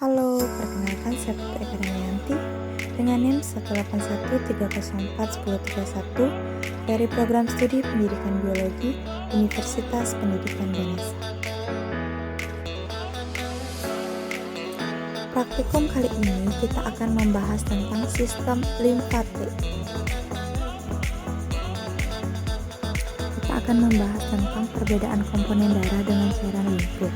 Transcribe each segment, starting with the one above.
Halo, perkenalkan saya Putri Karyanti dengan NIM 181304101 dari Program Studi Pendidikan Biologi Universitas Pendidikan Ganesha. Praktikum kali ini kita akan membahas tentang sistem limfatik. Kita akan membahas tentang perbedaan komponen darah dengan cairan limfo.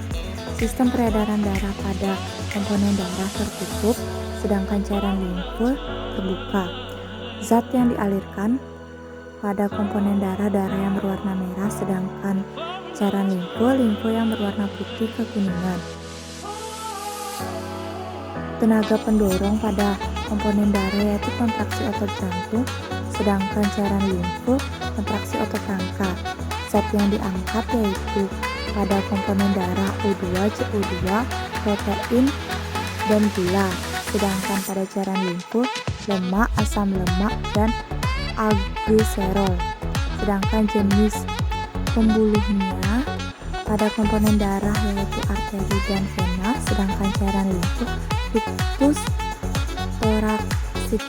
Sistem peredaran darah pada komponen darah tertutup, sedangkan cairan limfe terbuka. Zat yang dialirkan pada komponen darah yang berwarna merah, sedangkan cairan limfe yang berwarna putih kekuningan. Tenaga pendorong pada komponen darah yaitu kontraksi otot jantung, sedangkan cairan limfe kontraksi otot rangka. Zat yang diangkat yaitu pada komponen darah O2, CO2, protein, dan gula, sedangkan pada cairan limfe lemak, asam lemak, dan aldosterol. Sedangkan jenis pembuluhnya pada komponen darah yaitu arteri dan vena, sedangkan cairan limfe ductus thoracic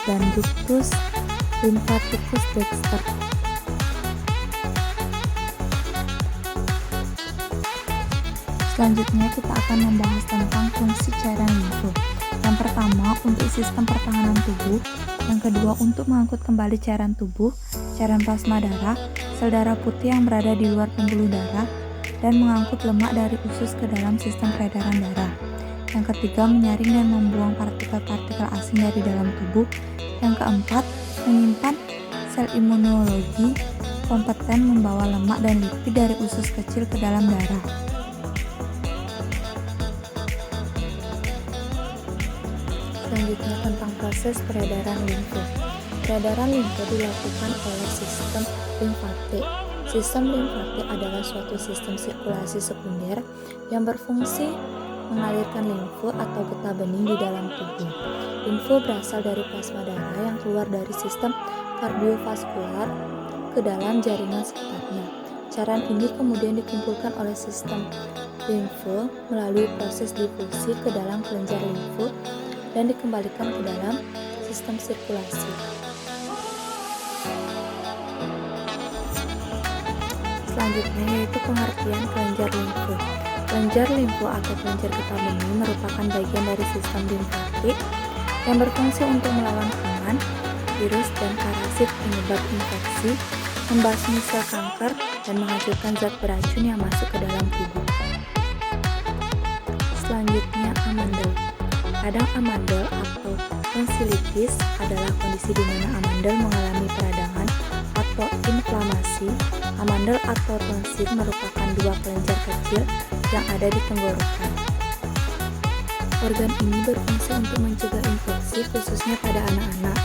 dan ductus lymphaticus dexter. Selanjutnya kita akan membahas tentang fungsi cairan limfe. Yang pertama untuk sistem pertahanan tubuh, yang kedua untuk mengangkut kembali cairan tubuh, cairan plasma darah, sel darah putih yang berada di luar pembuluh darah, dan mengangkut lemak dari usus ke dalam sistem peredaran darah. Yang ketiga menyaring dan membuang partikel-partikel asing dari dalam tubuh. Yang keempat menyimpan sel imunologi kompeten membawa lemak dan lipid dari usus kecil ke dalam darah. Selanjutnya tentang proses peredaran limfe. Peredaran limfe dilakukan oleh sistem limfatik. Sistem limfatik adalah suatu sistem sirkulasi sekunder yang berfungsi mengalirkan limfe atau getah bening di dalam tubuh. Limfe berasal dari plasma darah yang keluar dari sistem kardiovaskular ke dalam jaringan sekitarnya. Cairan ini kemudian dikumpulkan oleh sistem limfe melalui proses difusi ke dalam kelenjar limfe dan dikembalikan ke dalam sistem sirkulasi. Selanjutnya yaitu pengertian kelenjar limfe. Kelenjar limfe atau kelenjar getah bening merupakan bagian dari sistem limfatik yang berfungsi untuk melawan kuman, virus, dan parasit penyebab infeksi, membasmi sel kanker, dan menghancurkan zat beracun yang masuk ke dalam tubuh. Selanjutnya amandel. Radang amandel atau tonsilitis adalah kondisi di mana amandel mengalami peradangan atau inflamasi. Amandel atau tonsil merupakan dua kelenjar kecil yang ada di tenggorokan. Organ ini berfungsi untuk mencegah infeksi khususnya pada anak-anak.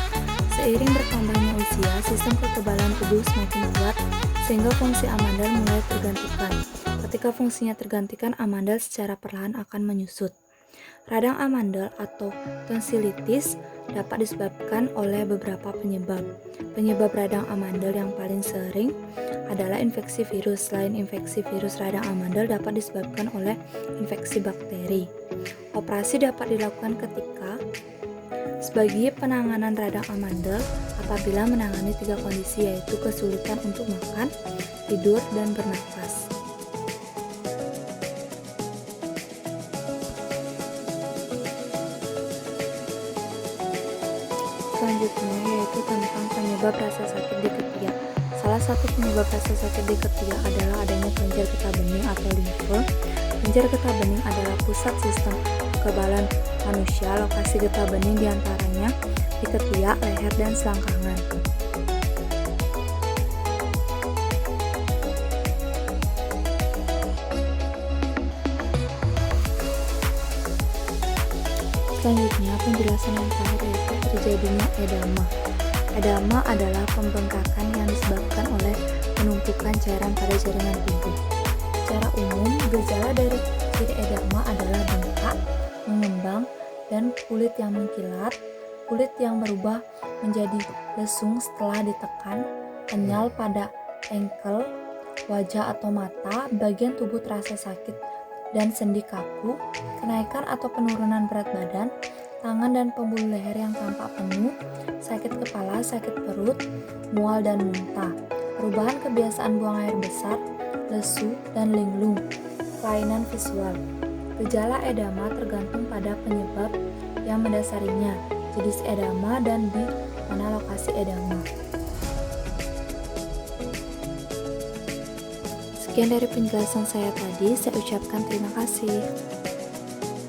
Seiring bertambahnya usia, sistem kekebalan tubuh semakin kuat sehingga fungsi amandel mulai tergantikan. Ketika fungsinya tergantikan, amandel secara perlahan akan menyusut. Radang amandel atau tonsilitis dapat disebabkan oleh beberapa penyebab. Penyebab radang amandel yang paling sering adalah infeksi virus. Selain infeksi virus, radang amandel dapat disebabkan oleh infeksi bakteri. Operasi dapat dilakukan ketika sebagai penanganan radang amandel apabila menangani 3 kondisi yaitu kesulitan untuk makan, tidur, dan bernafas. Selanjutnya yaitu tentang penyebab rasa sakit di ketiak. Salah satu penyebab rasa sakit di ketiak adalah adanya kelenjar getah bening atau limfe. Kelenjar getah bening adalah pusat sistem kekebalan manusia. Lokasi getah bening diantaranya di ketiak, leher, dan selangkangan. Selanjutnya penjelasan yang terakhir yaitu terjadinya edema. Edema adalah pembengkakan yang disebabkan oleh penumpukan cairan pada jaringan tubuh. Secara umum, gejala dari ciri edema adalah bengkak, mengembang, dan kulit yang mengkilat, kulit yang berubah menjadi lesung setelah ditekan, kenyal pada engkel, wajah atau mata, bagian tubuh terasa sakit dan sendi kaku, kenaikan atau penurunan berat badan, tangan dan pembuluh leher yang tampak penuh, sakit kepala, sakit perut, mual dan muntah, perubahan kebiasaan buang air besar, lesu, dan linglung, kelainan visual. Gejala edama tergantung pada penyebab yang mendasarinya, jenis edama, dan di mana lokasi edama. Sekian dari penjelasan saya tadi, saya ucapkan terima kasih.